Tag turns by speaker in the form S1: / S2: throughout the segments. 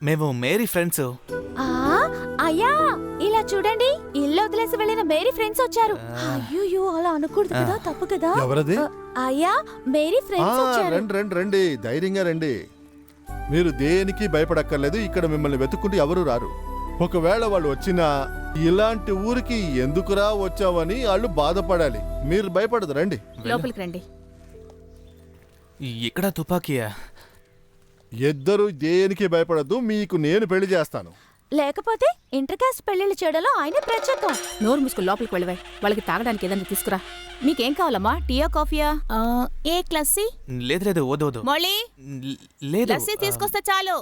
S1: మేము Mary friends.
S2: అయ్యా ఇలా చూడండి, ఇల్లు వదిలేసి వెళ్ళిన మేరీ ఫ్రెండ్స్ వచ్చారు. అయ్యో అలా అనకూడదు కదా, తప్పు కదా.
S3: ఎవరది?
S2: అయ్యా మేరీ ఫ్రెండ్స్ వచ్చారు.
S3: రండి రండి, ధైర్యంగా రండి. మీరు దేనికి భయపడక్కర్లేదు. ఇక్కడ మిమ్మల్ని వెతుక్కుంటూ ఎవరు రారు. ఒకవేళ వాళ్ళు వచ్చినా ఇలాంటి ఊరికి ఎందుకురా వచ్చావని వాళ్ళు బాధపడాలి. మీరు భయపడదు. రండి
S4: లోపలికి రండి.
S1: ఇక్కడ తుపాకీయా?
S3: ఇద్దరు దేనికి భయపడద్దు. మీకు నేను పెళ్లి చేస్తాను.
S2: లేకపోతే ఇంటర్ కాస్ట్ పెళ్లిళ్ళు చేయడంలో ఆయనే ప్రత్యేకం.
S4: నోరు మూసుకు లోపలికి వెళ్ళవే. వాళ్ళకి తాగడానికి ఏదైనా తీసుకురా. మీకేం కావాలమ్మా? టీయా కాఫీయా? ఏ లస్సీ?
S1: లేదు లేదు, వద్దు.
S4: మళ్ళీ
S1: లేదు,
S4: లస్సీ తీసుకొస్తే చాలు.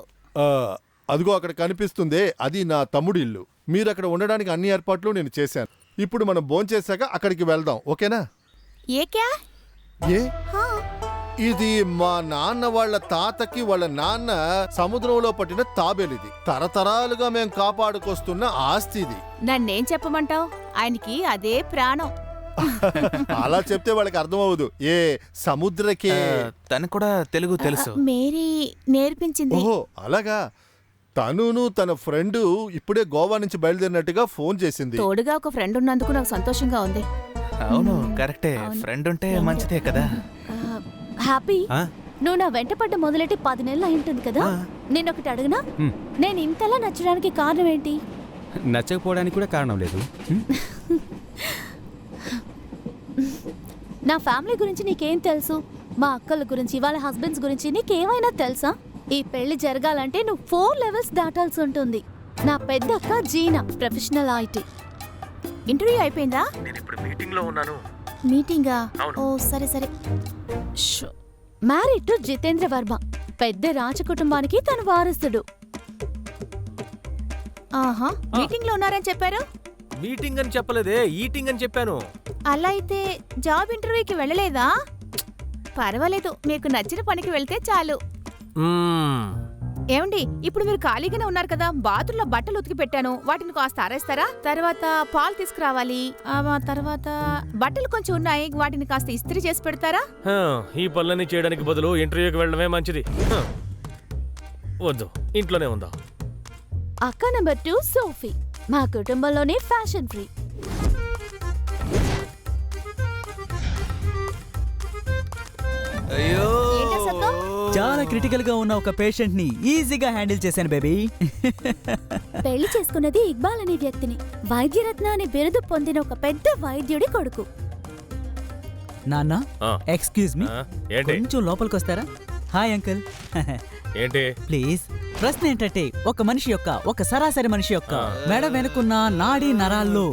S3: అదిగో అక్కడ కనిపిస్తుందే, అది నా తమ్ముడి ఇల్లు. మీరు అక్కడ ఉండడానికి అన్ని ఏర్పాట్లు నేను చేశాను. ఇప్పుడు మనం భోంచేశాక అక్కడికి వెళ్దాం, ఓకేనా?
S4: ఏ క్యా?
S3: ఏ ఇది మా నాన్న వాళ్ళ తాతకి వాళ్ళ నాన్న సముద్రంలో పట్టిన తాబేలిది. తరతరాలుగా మేం కాపాడుకొస్తున్న ఆస్తి ఇది.
S4: నన్నేం చెప్పమంటావు? ఆయనకి అదే ప్రాణం.
S3: అలా చెప్తే వాళ్ళకి అర్థమవుదు. ఏ సముద్రకే.
S1: తనకు కూడా తెలుగు తెలుసు.
S4: మేరీ నేర్పించింది.
S3: ఓహో అలాగా. తనును తన ఫ్రెండ్ ఇప్పుడే గోవా నుంచి బయలుదేరినట్టుగా ఫోన్ చేసింది.
S4: తోడుగా ఒక ఫ్రెండ్ ఉన్నందుకు నాకు సంతోషంగా ఉంది.
S1: అవును కరెక్టే, ఫ్రెండ్ ఉంటే మంచిదే కదా.
S2: హ్యాపీ, నువ్వు నా వెంట పడ్డ మొదలెట్టి 10 నెలలు అయింటుంది కదా. నేను ఒకటి అడగనా? నేను ఇంతలా నచ్చడానికి కారణం ఏంటి?
S5: నచ్చకపోవడానికి కూడా కారణం లేదు.
S2: నా ఫ్యామిలీ గురించి నీకేం తెలుసు? మా అక్కల గురించి, వాళ్ళ హస్బెండ్స్ గురించి నీకేమైనా తెలుసా? ఈ పెళ్లి జరగాలంటే నువ్వు 4 లెవెల్స్ దాటాల్సి ఉంటుంది. నా పెద్ద అక్క జీనా, ప్రొఫెషనల్ ఐటీ.
S4: ఇంటర్వ్యూ అయిపోయిందా?
S1: నేను ఇప్పుడు మీటింగ్ లో ఉన్నాను.
S4: మీటింగా? ఓ సరే సరే.
S2: మ్యారీడ్ టు జితేంద్ర వర్మ, పెద్ద రాజ కుటుంబానికి తన వారసుడు.
S4: ఆహా, మీటింగ్ లో ఉన్నారని చెప్పారు.
S6: మీటింగ్ అని చెప్పలేదే, ఈటింగ్ అని చెప్పాను.
S4: అలా అయితే జాబ్ ఇంటర్వ్యూకి వెళ్ళలేదా? పర్వాలేదు, మీకు నచ్చిన పనికి వెళ్తే చాలు. ఏమండి, ఇప్పుడు మీరు ఖాళీగానే ఉన్నారు కదా. బాత్రూంలో బట్టలు ఉతికి పెట్టాను, వాటిని కాస్త ఆరేస్తారా? తర్వాత పాలు తీసుకురావాలి. తర్వాత బట్టలు కొంచెం ఉన్నాయి, వాటిని కాస్త ఇస్త్రీ చేసి పెడతారా?
S6: ఈ పనులన్నీ చేయడానికి బదులు ఇంటర్వ్యూకి వెళ్ళడమే మంచిది. వద్దు, ఇంట్లోనే ఉందాం.
S2: అక్క నెంబర్ 2 సోఫీ, మా కుటుంబంలోనే ఫ్యాషన్ ఫ్రీ.
S1: అయ్యో,
S7: చాలా క్రిటికల్ గా ఉన్న ఒక పేషెంట్ ని ఈజీగా హ్యాండిల్ చేశాను బేబీ.
S2: పెళ్లి చేసుకున్నది ఇక్బాల్ అనే వ్యక్తిని, వైద్యరత్న అనే బిరుదు పొందిన ఒక పెద్ద వైద్యుడి కొడుకు.
S7: నాన్న, ఎక్స్క్యూజ్ మీ, కొంచెం లోపలికి వస్తారా? Hi uncle.
S6: ఏంటి
S7: ప్లీజ్. ప్రశ్న ఏంటంటే, ఒక సరాసరి మనిషి యొక్క మెడ వెనుకున్న నాడీ నరాల్లో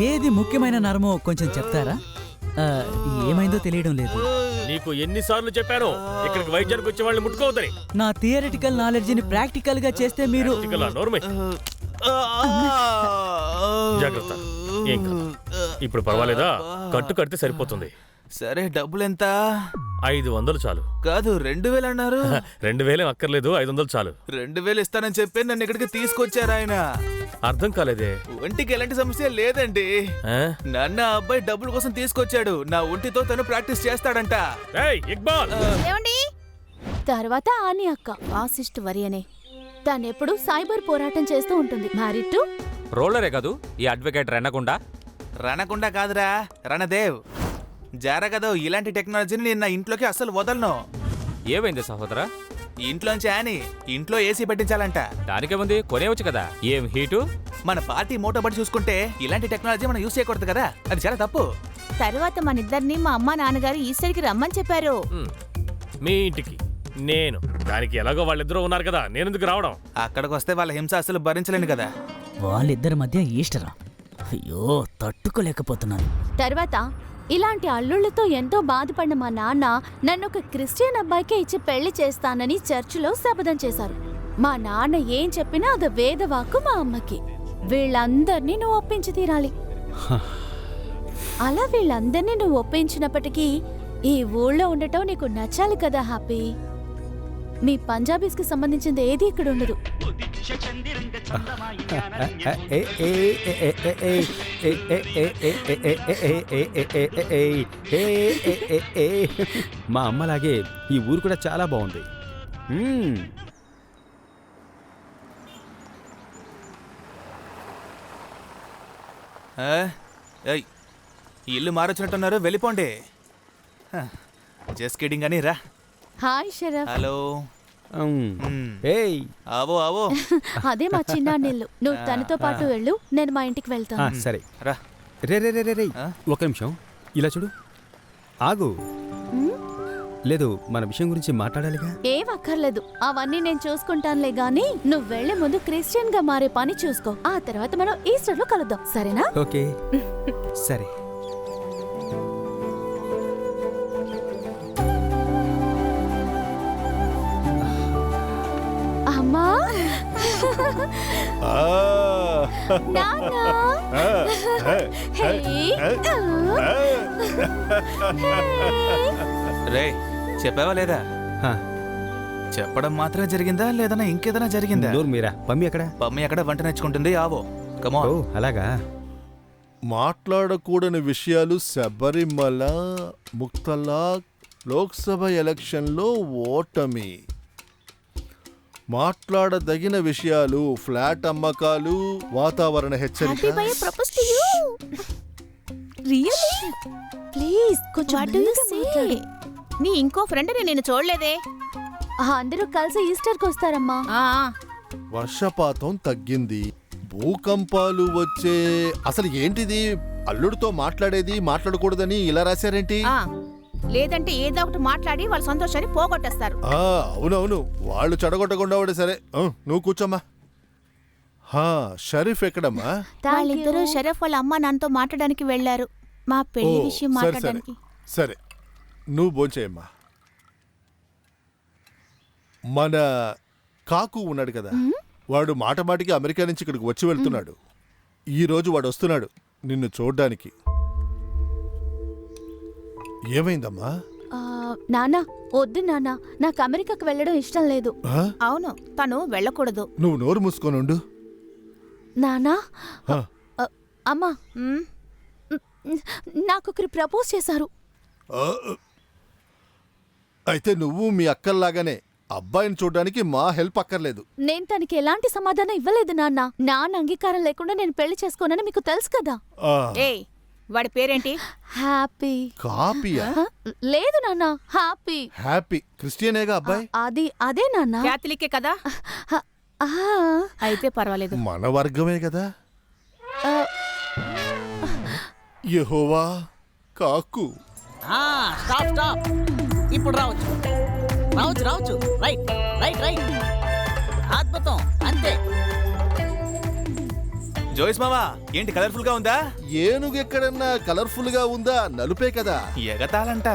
S7: ఏది ముఖ్యమైన నరమో కొంచెం చెప్తారా? ఏమైందో తెలియడం లేదు.
S6: నీకు ఎన్నిసార్లు చెప్పాను ఇక్కడికి వైద్యానికి వచ్చే వాళ్ళని ముట్టుకోవద్దని?
S7: నా థియరిటికల్ నాలెడ్జ్ ని ప్రాక్టికల్ గా చేస్తే మీరు
S6: జాగ్రత్త. ఏం కాదు, ఇప్పుడు పర్వాలేదా? కట్టు కడితే సరిపోతుంది.
S1: సరే, డబ్బులు ఎంత?
S6: 500 చాలు.
S1: కాదు, 2000 అన్నారు.
S6: 2000 అక్కర్లేదు, 500 చాలు.
S1: 2000 ఇస్తానని చెప్పి నన్ను ఇక్కడికి తీసుకొచ్చారు ఆయన.
S6: అర్థం కాలేదే.
S1: ఒంటికి ఎలాంటి సమస్య లేదండి. నన్ను ఆ అబ్బాయి డబ్బుల కోసం తీసుకొచ్చాడు. నా ఒంటితో తను ప్రాక్టీస్ చేస్తాడంట.
S2: తర్వాత ఆని అక్క,
S4: ఆసిస్ట్ వరి అనే,
S2: తనెప్పుడు సైబర్ పోరాటం చేస్తూ ఉంటుంది. మ్యారీడ్ టు
S5: రోలరే కాదు ఈ అడ్వకేట్
S1: రణకుండా కాదురా, రణదేవ్. జరగదు, ఇలాంటి టెక్నాలజీని నేను నా ఇంట్లోకి అస్సలు వదలను.
S5: ఏమైంది సహోదరా?
S1: ఇంట్లోంచి అని ఇంట్లో ఏసీ పెట్టించాలంట.
S5: దానికేముంది, కొనేవచ్చు కదా. ఏం హీటు?
S1: మన పార్టీ మోటో బట్టి చూసుకుంటే ఇలాంటి టెక్నాలజీ మనం యూజ్ చేయకూడదు కదా, అది చాలా తప్పు.
S4: తర్వాత మన ఇద్దరిని మా అమ్మ నాన్నగారు ఈస్టర్కి రమ్మని చెప్పారు.
S6: మీ ఇంటికి నేను? దానికి ఎలాగో వాళ్ళిద్దరూ ఉన్నారు కదా, నేను ఎందుకు రావడం?
S1: అక్కడికి వస్తే వాళ్ళ హింస అసలు భరించలేను కదా.
S7: వాళ్ళిద్దరి మధ్య ఈస్టరా? అయ్యో, తట్టుకోలేకపోతున్నాను.
S2: తర్వాత ఇలాంటి అల్లుళ్లతో ఎంతో బాధపడిన మా నాన్న నన్ను ఒక క్రిస్టియన్ అబ్బాయికే ఇచ్చి పెళ్లి చేస్తానని చర్చిలో శపథం చేశారు. మా నాన్న ఏం చెప్పినా అది వేదవాక్కు మా అమ్మకి. వీళ్ళందర్నీ నువ్వు ఒప్పించి తీరాలి. అలా వీళ్ళందర్నీ నువ్వు ఒప్పించినప్పటికీ ఈ ఊళ్ళో ఉండటం నీకు నచ్చాలి కదా హ్యాపీ. మీ పంజాబీస్ కి సంబంధించింది ఏది ఇక్కడ ఉండదు.
S5: మా అమ్మలాగే ఈ ఊరు కూడా చాలా బాగుంది.
S1: ఆ? ఏయ్, ఇల్లు మారొచ్చినట్టున్నారు, వెళ్ళిపోండి. జస్ట్ కిడింగ్ అని రా.
S2: హాయ్ షరఫ్.
S1: హలో.
S5: ఏయ్
S1: ఆవో ఆవో.
S2: అదే మా చిన్నాన్న ఇల్లు. నువ్వు తనతో పాటు వెళ్ళు, నేను మా ఇంటికి వెళ్తాను.
S5: సరే
S1: రా.
S5: రే రే రే రే రే
S1: ఆ?
S5: ఒక నిమిషం ఇలా చూడు. ఆగు.
S2: ఉమ్,
S5: లేదు, మన విషయం గురించి మాట్లాడాలిగా.
S2: ఏం అక్కర్లేదు, అవన్నీ నేను చూసుకుంటానులే గాని నువ్వు వెళ్లే ముందు క్రిస్టియన్ గా మారే పని చూసుకో. ఆ తర్వాత మనం ఈస్టర్ లో కలుద్దాం, సరేనా?
S5: ఓకే సరే.
S2: అమ్మా,
S3: ఆ,
S2: నాన్న.
S3: ఆ, హే,
S2: హే,
S3: ఆ.
S1: రే, చెప్పావా లేదా?
S5: హా,
S1: చెప్పడం మాత్రమే జరిగిందా లేదన్నా ఇంకేదైనా జరిగిందా?
S5: నోరు మీరా. పమ్మి ఎక్కడ?
S1: పమ్మి ఎక్కడ వంట నేర్చుకుంటుంది, ఆవో. కమో.
S5: ఓ అలాగా.
S3: మాట్లాడకూడని విషయాలు శబరిమల, ముక్తలాక్, లోక్సభ ఎలక్షన్లో ఓటమి. మాట్లాడదగిన విషయాలు ఫ్లాట్ అమ్మకాలు, వాతావరణ హెచ్చరిక.
S4: Happy by propose to you. Really?
S2: Please కొంచెం
S4: వాట్ డు యు
S2: మెల్లగా
S4: సే?
S2: మాట్లాడు.
S4: నీ ఇంకో ఫ్రెండ్ ని నేను చూడలేదే.
S2: అందరూ కలిసి ఈస్టర్ కి వస్తారమ్మా.
S4: ఆ
S3: వర్షపాతం తగ్గింది, భూకంపాలు వచ్చే. అసలు ఏంటిది? అల్లుడితో మాట్లాడేది మాట్లాడకూడదని ఇలా రాశారేంటి?
S4: ఆ లేదంటే ఏదో ఒకటి మాట్లాడి వాళ్ళ సంతోషాన్ని పోగొట్టేస్తారు.
S3: అవునవును, వాళ్ళు చెడగొట్టకుండా వాడు సరే. నువ్వు కూర్చోమ్మా. షరీఫ్ ఎక్కడమ్మా?
S2: Thank
S4: వాళ్ళిద్దరూ
S2: you.
S4: షరఫ్ వాళ్ళ అమ్మ నాన్నతో మాట్లాడడానికి వెళ్ళారు, మా పెళ్లి
S3: ఓ,
S4: విషయం
S3: సరే,
S4: మాట్లాడడానికి.
S3: సరే నువ్వు భోంచేయమ్మా. మన కాకు ఉన్నాడు కదా, వాడు మాట మాటికి అమెరికా నుంచి ఇక్కడికి వచ్చి వెళ్తున్నాడు. ఈ రోజు వాడు వస్తున్నాడు నిన్ను చూడ్డానికి. ఏమైందమ్మా?
S2: నాన్న, వద్దు నాన్న, నాకు అమెరికాకు వెళ్ళడం ఇష్టం లేదు.
S3: ఆ?
S4: అవును, తను వెళ్ళకూడదు.
S3: నువ్వు నోరు మూసుకొని ఉండు.
S2: నానా,
S3: ఆ,
S2: అమ్మా,
S4: ఉమ్,
S2: నాకు ఒకరు ప్రపోజ్ చేశారు.
S3: ఆ, అయితే నువ్వు మీ అక్కల్లాగానే అబ్బాయిని చూడ్డానికి మా హెల్ప్ అక్కర్లేదు.
S2: నేను తనకి ఎలాంటి సమాధానం ఇవ్వలేదు నాన్న. నాన్న అంగీకారం లేకుండా నేను పెళ్లి చేసుకోనని మీకు తెలుసు కదా.
S3: ఆ,
S4: ఏయ్ వాడి పేరేంటి?
S2: హ్యాపీ.
S3: కాపీయా?
S2: లేదు నాన్న, హ్యాపీ.
S3: హ్యాపీ క్రిస్టియనేగా అబ్బాయి?
S2: అదే నాన్న.
S4: క్యాథలికే కదా,
S2: హ, ఆ,
S4: అయితే పర్వాలేదు.
S3: మన వర్గమే కదా.
S2: ఆ,
S3: యెహోవా కాకు.
S7: Stop stop. ఇప్పుడు రావచ్చు రావచ్చు రావచ్చు. Right right right. అద్భుతం, అంతే.
S1: జోయిస్ మామా, ఏంటి కలర్ఫుల్ గా ఉందా?
S3: ఏనుగు ఎక్కడన్నా కలర్ఫుల్ గా ఉందా? నలుపే కదా.
S1: ఎగతాలంట.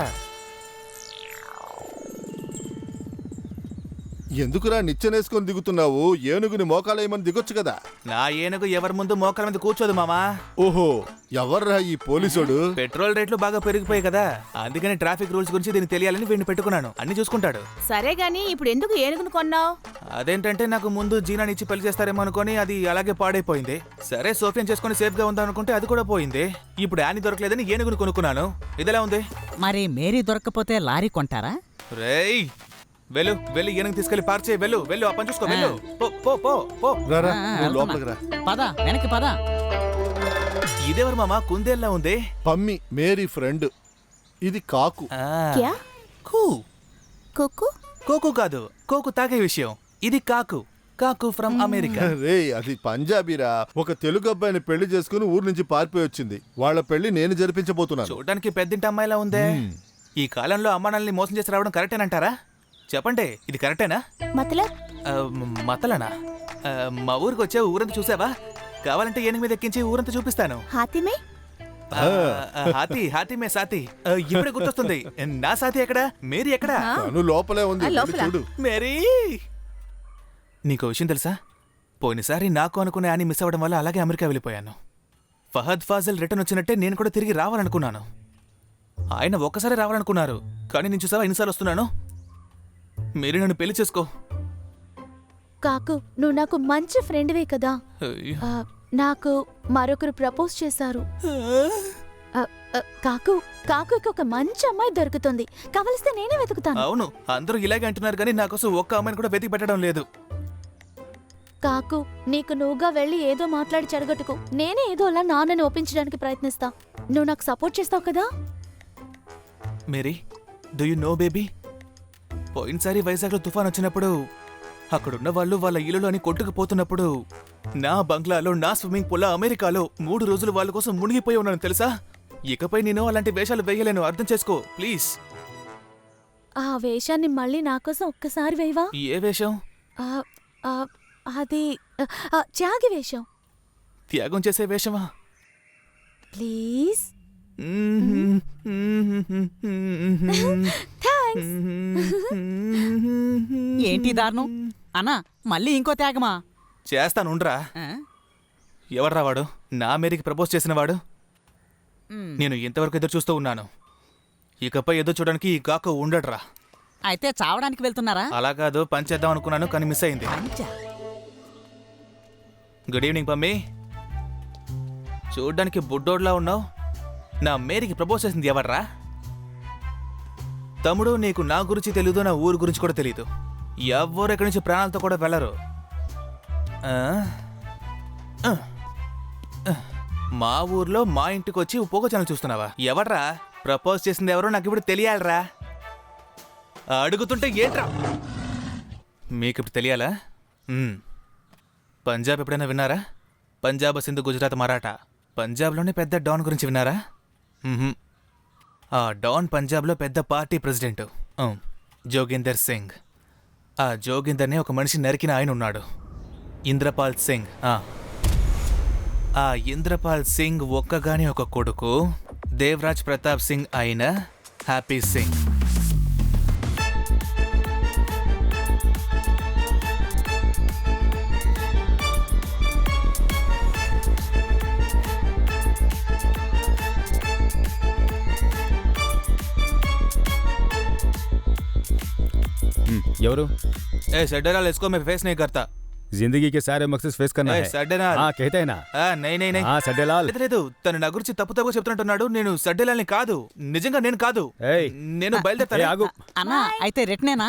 S3: ఎందుకురా నిచ్చెనేసుకొని దిగుతున్నావు? ఏనుగుని మోకాలేయమని దిగొచ్చు కదా.
S1: నా ఏనుగు ఎవరి ముందు మోకాల మీద కూర్చోదు మామా.
S3: ఓహో, ఎవర్రా ఈ పోలీసోడు?
S1: పెట్రోల్ రేట్లు బాగా పెరిగిపోయాయి కదా, అందుకని ట్రాఫిక్ రూల్స్ గురించి దీనికి తెలియాలని వీడిని పెట్టుకున్నాను. అన్ని చూసుకుంటాడు.
S4: సరే గాని ఇప్పుడు ఎందుకు ఏనుగును కొన్నావు?
S1: అదేంటంటే నాకు ముందు జీనాని ఇచ్చి పెళ్లి చేస్తారేమో అనుకుని అది అలాగే పాడైపోయింది. సరే సోఫియన్ చేసుకుని సేఫ్ గా ఉందాం అనుకుంటే అది కూడా పోయింది. ఇప్పుడు యాని దొరకలేదని ఏనుగును కొనుక్కున్నాను. ఇదిలా ఉంది.
S7: మరి మేరీ దొరకపోతే లారీ కొంటారా?
S1: రేయ్, వెళ్ళు ఏనుగు తీసుకెళ్లి పార్క్ చేయి. వెళ్ళు ఆ పని చూసుకో. వెళ్ళు, పో.
S3: రారా,
S7: ఆ,
S3: నువ్వు లోపలికి రా.
S7: పద వెనక్కి పద.
S1: ఇదేవరు మామా, కుందేల్లా ఉంది.
S3: పమ్మి, మేరీ ఫ్రెండ్. ఇది కాకు.
S1: ఆ,
S4: క్యా?
S1: కూ.
S4: కుక్కు?
S1: కోకు కాదు, కోకు తాగే విషయం. ఇది కాకు ఫ్రమ్ అమెరికా.
S3: రే, అది పంజాబీరా. ఒక తెలుగు అబ్బాయిని పెళ్లి చేసుకుని ఊరు నుంచి పారిపోయి వచ్చింది. వాళ్ళ పెళ్లి నేను జరిపించబోతున్నాను.
S1: చూడడానికి పెద్దింటి అమ్మాయిలా ఉందే. ఈ కాలంలో అమ్మానాల్ని మోసం చేసి రావడం కరెక్టేనంటారా? చెప్పండి, ఇది కరెక్టేనా?
S4: మతలబ్?
S1: మతలనా? మా ఊరికి వచ్చే ఊరంతా చూసావా? కావాలంటే ఏనుగు మీద ఎక్కించి ఊరంతా చూపిస్తాను.
S4: హాతిమే?
S1: హాతీ మే సాతి. ఇప్పుడే గుర్తొస్తుంది. నా సాతి ఎక్కడా? మేరీ ఎక్కడా?
S3: తను లోపలే ఉంది, వెళ్ళి
S4: లోపల.
S3: చూడు.
S1: మేరీ, నీకో విషయం తెలుసా? పోయినసారి నాకు అనుకునే అని మిస్ అవ్వడం వల్ల అలాగే అమెరికా వెళ్ళిపోయాను. ఫహద్ ఫాజిల్ రిటర్న్ వచ్చినట్టే నేను కూడా తిరిగి రావాలనుకున్నాను. ఆయన ఒక్కసారి రావాలనుకున్నారు, కానీ నేను చూసావా ఎన్నిసార్లు వస్తున్నాను. మీరు నన్ను పెళ్లి చేసుకో.
S2: కాకు, నువ్వు నాకు మంచి ఫ్రెండ్వే కదా.
S1: అయ్యో.
S2: నాకు మరొకరు ప్రపోజ్ చేశారు. కాకుకి ఒక మంచి అమ్మాయి దొరుకుతుంది, కావలిస్తే నేనే వెతుకుతాను.
S1: అవును, అందరూ ఇలాగే అంటున్నారు, కానీ నాకోసం ఒక్క అమ్మాయిని కూడా వెతికి పెట్టడం లేదు.
S2: కాకు నీకు నువ్వుగా వెళ్ళి ఏదో మాట్లాడి చెడగొట్టుకు. నేనే ఏదో అలా నాన్నని ఒప్పించడానికి ప్రయత్నిస్తా. నువ్వు నాకు సపోర్ట్ చేస్తావు కదా?
S1: Mary, do you know baby, పోయినసారి వైజాగ్లో తుఫాన్ వచ్చినప్పుడు అక్కడున్న వాళ్ళు వాళ్ళ ఇల్లులోని కొట్టుకుపోతున్నప్పుడు నా బంగ్లాలో, నా స్విమ్మింగ్ పూల్లో అమెరికాలో 3 రోజులు వాళ్ళ కోసం మునిగిపోయి ఉన్నాను తెలుసా? ఇకపై నేను అలాంటి వేషాలు వేయలేను, అర్థం చేసుకో ప్లీజ్.
S2: ఆ వేషాన్ని మళ్ళీ నాకోసం ఒక్కసారి వేయవా?
S1: ఏ వేషం?
S2: ఆ, ఆ, అది త్యాగి వేషం.
S1: త్యాగం చేసే వేషమా?
S2: ప్లీజ్. థ్యాంక్స్.
S7: ఏంటి దారుణం అన్నా? మళ్ళీ ఇంకో త్యాగమా?
S1: చేస్తానుండ్రా.
S7: ఆ?
S1: ఎవర్రా వాడు? నా మేరీకి ప్రపోజ్ చేసిన వాడు?
S7: మ్,
S1: నేను ఇంతవరకు ఎదురు చూస్తూ ఉన్నాను. ఇకపై ఎదురు చూడడానికి ఈ కాకు ఉండడ్రా.
S7: అయితే చావడానికి వెళ్తున్నారా?
S1: అలా కాదు, పని చేద్దాం అనుకున్నాను కానీ మిస్ అయింది.
S7: పంచా.
S1: Good evening Pammi. చూడ్డానికి బుడ్డోడ్లా ఉన్నావు. నా మేరీకి ప్రపోజ్ చేసింది ఎవర్రా? తమ్ముడు, నీకు నా గురించి తెలీదు, నా ఊరు గురించి కూడా తెలీదు. ఎవ్వరు ఎక్కడి నుంచి ప్రాణాలతో కూడా వెళ్ళరు. ఆ? ఆ. ఆ. మా ఊర్లో మా ఇంటికి వచ్చి పోగో ఛానల్ చూస్తున్నావా? ఎవడ్రా ప్రపోజ్ చేసింది ఎవరో నాకు ఇప్పుడు తెలియాలరా. అడుగుతుంటే ఏంట్రా? మీకు ఇప్పుడు తెలియాలా? పంజాబ్ ఎప్పుడైనా విన్నారా? పంజాబ్, సింధు, గుజరాత్, మరాఠా. పంజాబ్లోనే పెద్ద డాన్ గురించి విన్నారా? ఆ డాన్ పంజాబ్లో పెద్ద పార్టీ ప్రెసిడెంట్, జోగిందర్ సింగ్. ఆ జోగిందర్ని ఒక మనిషి నరికిన ఆయన ఉన్నాడు, ఇంద్రపాల్ సింగ్. ఆ ఇంద్రపాల్ సింగ్ ఒక్కగానే ఒక కొడుకు, దేవరాజ్ ప్రతాప్ సింగ్ అయిన హ్యాపీ సింగ్.
S5: ఎవరు?
S1: ఏ సడ్డరాల్ इसको मैं फेस नहीं करता.
S5: जिंदगी के सारे मकसद फेस करना
S1: ఏ
S5: है.
S1: సడ్డరాల్.
S5: हाँ कहते हैं ना.
S1: నై నై నై.
S5: हाँ सड्डेलाल.
S1: లేదు లేదు, తను నా గురించి తప్పు తప్పు చెప్తున్నట్టున్నాడు. నేను సడ్డేలాల్ని కాదు, నిజంగా నేను కాదు.
S5: ఏయ్.
S1: నేను
S5: ఏ
S1: బయలుదేరుతాను.
S5: ఆగు.
S7: అన్నా అయితే రెట్నేనా?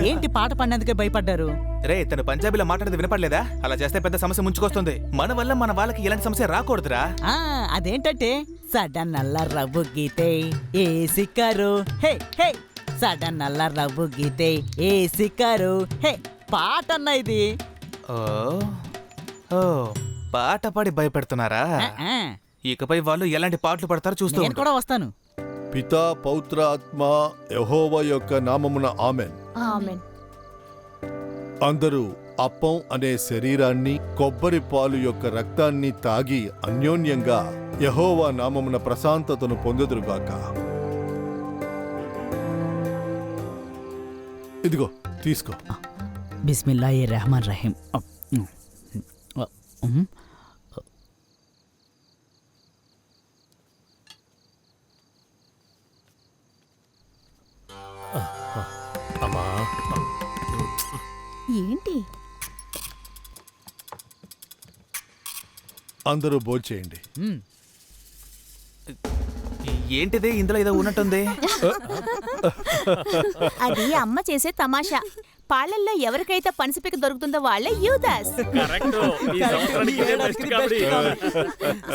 S7: ఏంటి పాట పాడినందుకే భయపడ్డారు?
S1: రే, తను పంజాబీలో మాట్లాడేది వినపడలేదా? అలా చేస్తే పెద్ద సమస్య ముంచుకొస్తుంది. మన వల్ల మన వాళ్ళకి ఇలాంటి సమస్య రాకూడదురా.
S7: ఆ అదేంటంటే సడన్ నల్ల రవ్వు గీతే ఏ సిక్కరు హే హే, సడన్ నల్ల రవ్వు గీతే ఏ సిక్కరు హే. పాట అన్న ఇది.
S1: ఓ ఓ, పాట పాడి భయపెడుతున్నారా?
S7: ఆ,
S1: ఇకపై వాళ్ళు ఎలాంటి పాటలు పడతారో చూస్తూ
S7: నేను
S1: ఉండు.
S7: కూడా వస్తాను.
S3: పితా, పౌత్ర, ఆత్మ యెహోవా యొక్క నామమున ఆమెన్.
S2: ఆమెన్.
S3: అందరూ అప్పం అనే శరీరాన్ని, కొబ్బరి పాలు యొక్క రక్తాన్ని తాగి అన్యోన్యంగా యెహోవా నామమున ప్రశాంతతను పొందుదురుగాక. ఇదిగో తీసుకో.
S7: బిస్మిల్లాహిర్ రెహమాన్ రహీం.
S6: అమ్మా,
S2: ఏంటి?
S3: అందరూ భోంచేయండి.
S1: ఏంటిది ఇందులో ఏదో ఉన్నట్టుంది?
S4: అది అమ్మ చేసే తమాషా. పాలల్లో ఎవరికైతే పనసపిక దొరుకుతుందో వాళ్ళే యూదాస్.
S6: కరెక్ట్. ఈ సంవత్సరానికి ఇదే బెస్ట్ కాబట్టి.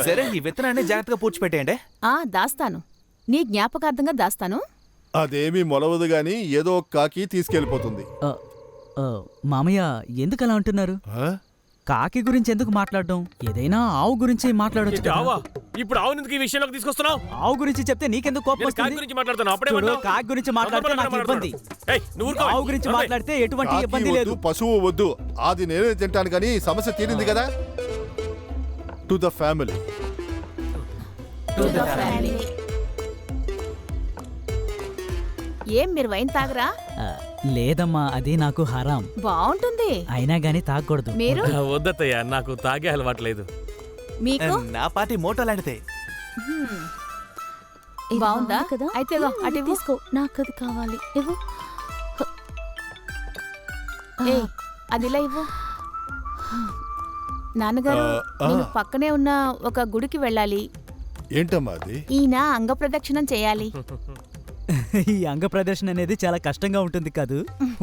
S1: సరే, ఈ విత్తనాన్ని జాగ్రత్తగా పూడ్చిపెట్టేయండి.
S4: దాస్తాను, నీ జ్ఞాపకార్థంగా దాస్తాను.
S3: అదేమీ మొలవదు గాని ఏదో ఒక కాకి తీసుకెళ్లిపోతుంది.
S7: మామయ్య ఎందుకు అలా అంటున్నారు?
S3: ఆ?
S7: కాకి గురించి ఎందుకు మాట్లాడడం? ఏదైనా ఆవు గురించి మాట్లాడొచ్చు
S6: ఏంటి
S7: కదా.
S6: ఆవా? ఇప్పుడు ఆవు ఎందుకు ఈ విషయంలోకి తీసుకొస్తున్నావు?
S7: ఆవు గురించి చెప్తే నీకెందుకు కోపం
S6: నేను కాకి
S7: వస్తుంది?
S6: గురించి మాట్లాడుతాను. అప్పుడే
S7: చూడు,
S6: ఏమన్నావు?
S7: కాకి గురించి మాట్లాడితే నాకు ఇబ్బంది.
S6: ఏయ్, నువ్వు ఊరుకో.
S7: ఆవు గురించి
S6: అదే.
S7: మాట్లాడితే ఎటువంటి
S3: కాకి
S7: ఇబ్బంది లేదు.
S3: వద్దు, పశువు వద్దు, అది నేనే తింటాను కానీ సమస్య తీరింది కదా. To the family.
S4: ఏం మీరు వైన్ తాగరా?
S7: ఆ, లేదమ్మా, అది నాకు హరాం.
S4: బాగుంటుంది.
S7: అయినా గానీ తాగకూడదు.
S4: మీరు
S6: వద్దత్తయ్య, నాకు తాగే అలవాట్లేదు.
S4: మీకు
S1: నా పార్టీ మోటో లాంటిదే.
S2: ఇది
S4: బాగుందా?
S2: బాగుంది కదా?
S4: అయితే ఇగో, అటు ఇవ్వు.
S2: తీసుకో, నాకు అది కావాలి. ఇవ్వు.
S4: ఏయ్, అది ఇలా ఇవ్వు. నాన్నగారు, నేను పక్కనే ఉన్న ఒక గుడికి వెళ్ళాలి.
S3: ఏంటమ్మా అది?
S4: ఈయన అంగ ప్రదక్షిణం చేయాలి.
S7: ఈ అంగ ప్రదర్శన అనేది చాలా కష్టంగా ఉంటుంది కాదు.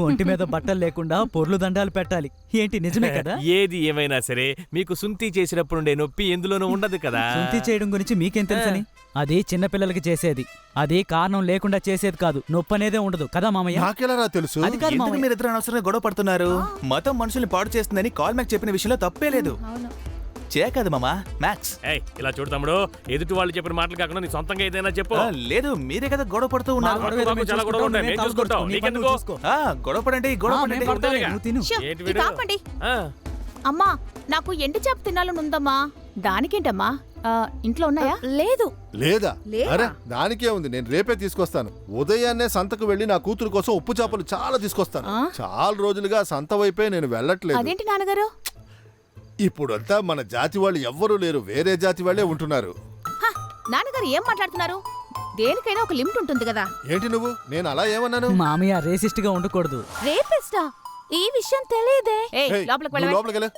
S7: ఒంటి మీద బట్టలు లేకుండా పొర్లు దండాలు పెట్టాలి. ఏంటి నిజమే కదా?
S6: ఏది ఏమైనా సరే మీకు సుంతి చేసినప్పుడుండే నొప్పి ఎందులోనూ ఉండదు కదా.
S7: శుంఠి చేయడం గురించి మీకేం తెలుసని? అది చిన్నపిల్లలకి చేసేది. అది కారణం లేకుండా చేసేది కాదు. నొప్పి అనేదే ఉండదు కదా మామయ్య?
S3: నాకెలా తెలుసు?
S7: అది కాదు
S1: ఎందుకు
S7: మామయ్య.
S1: మీరిద్దరు అనవసరంగా గొడవ పడుతున్నారు? మతం మనుషుల్ని పాడు చేస్తుందని కాల్ మ్యాక్ చెప్పిన విషయంలో తప్పే లేదు. చేయకదు మామా మ్యాక్స్.
S6: ఏయ్, ఇలా చూడు తమ్ముడు, ఎదుటి వాళ్ళు చెప్పిన మాటలు కాకుండా నీ సొంతంగా ఏదైనా చెప్పు.
S1: లేదు, మీరే కదా గొడవ పడుతూ ఉన్నారు.
S6: మాకు చాలా గొడవ ఉంటాయి, మేము చూసుకుంటాం. నీకెందుకు?
S1: గొడవ పడండి, గొడవ పడండి.
S7: నువ్వు తిను.
S4: షో,
S6: ఏంటి
S4: ఇది
S6: వీడు?
S4: ఆపండి.
S6: ఆ,
S4: అమ్మా, నాకు ఎండు చేప తినాలని ఉందమ్మా. దానికేంటమ్మా? ఇంట్లో ఉన్నాయా?
S2: లేదు.
S3: లేదా?
S4: లేదా?
S3: అరే దానికే ఉంది, నేను రేపే తీసుకొస్తాను. ఉదయాన్నే సంతకు వెళ్లి నా కూతురు కోసం ఉప్పు చేపలు చాలా తీసుకొస్తాను.
S4: ఆ?
S3: చాలా రోజులుగా సంత వైపే నేను వెళ్ళట్లేదు.
S4: అదేంటి నాన్నగారు?
S3: ఇప్పుడంతా మన జాతి వాళ్ళు ఎవ్వరూ లేరు, వేరే జాతి వాళ్ళే ఉంటున్నారు.
S4: హ, నాన్నగారు ఏం మాట్లాడుతున్నారు? దేనికైనా ఒక లిమిట్ ఉంటుంది కదా.
S3: ఏంటి నువ్వు? నేను అలా ఏమన్నాను?
S7: మామయ్య రేసిస్ట్ గా ఉండకూడదు.
S2: రేపిస్టా? ఈ విషయం తెలియదే.
S4: ఏయ్,
S3: ఏయ్,
S4: లోపలికి
S3: నువ్వు
S4: వెళ్ళవే.
S3: లోపలికి వెళ్ళు.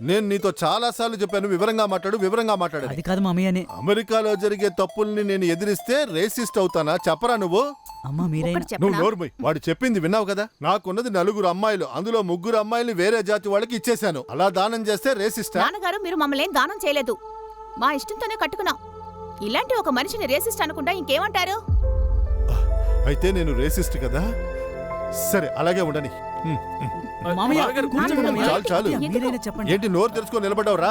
S3: నేను నీతో చాలా సార్లు చెప్పాను, వివరంగా మాట్లాడు, వివరంగా మాట్లాడు.
S7: అది కాదు మామయ్యని.
S3: అమెరికాలో జరిగే తప్పుల్ని నేను ఎదిరిస్తే రేసిస్ట్ అవుతానా? చెప్పరా నువ్వు?
S7: అమ్మ మీరైనా
S4: ఒకటి
S3: నువ్వు
S4: చెప్పనా?
S3: నోర్మై, వాడు చెప్పింది విన్నావు కదా? నాకున్నది 4 అమ్మాయిలు, అందులో 3 అమ్మాయిల్ని వేరే జాతి వాళ్ళకి ఇచ్చేశాను. అలా దానం చేస్తే రేసిస్టా?
S4: నాన్నగారు, మీరు మమ్మల్ని ఏం దానం చేయలేదు. మా ఇష్టంతోనే కట్టుకున్నాం. ఇలాంటి ఒక మనిషిని రేసిస్ట్ అనుకుంటా ఇంకేమంటారు?
S3: అయితే నేను రేసిస్ట్ కదా? సరే అలాగే ఉండని.
S7: మామయ్య
S6: బావగారు,
S7: కూర్చోండి
S4: కూర్చోండి.
S7: మామయ్య.
S3: చాలు, చాలు.
S7: మీరైనా చెప్పండి.
S3: ఏంటి నోరు తెరుచుకొని నిలబడ్డావురా?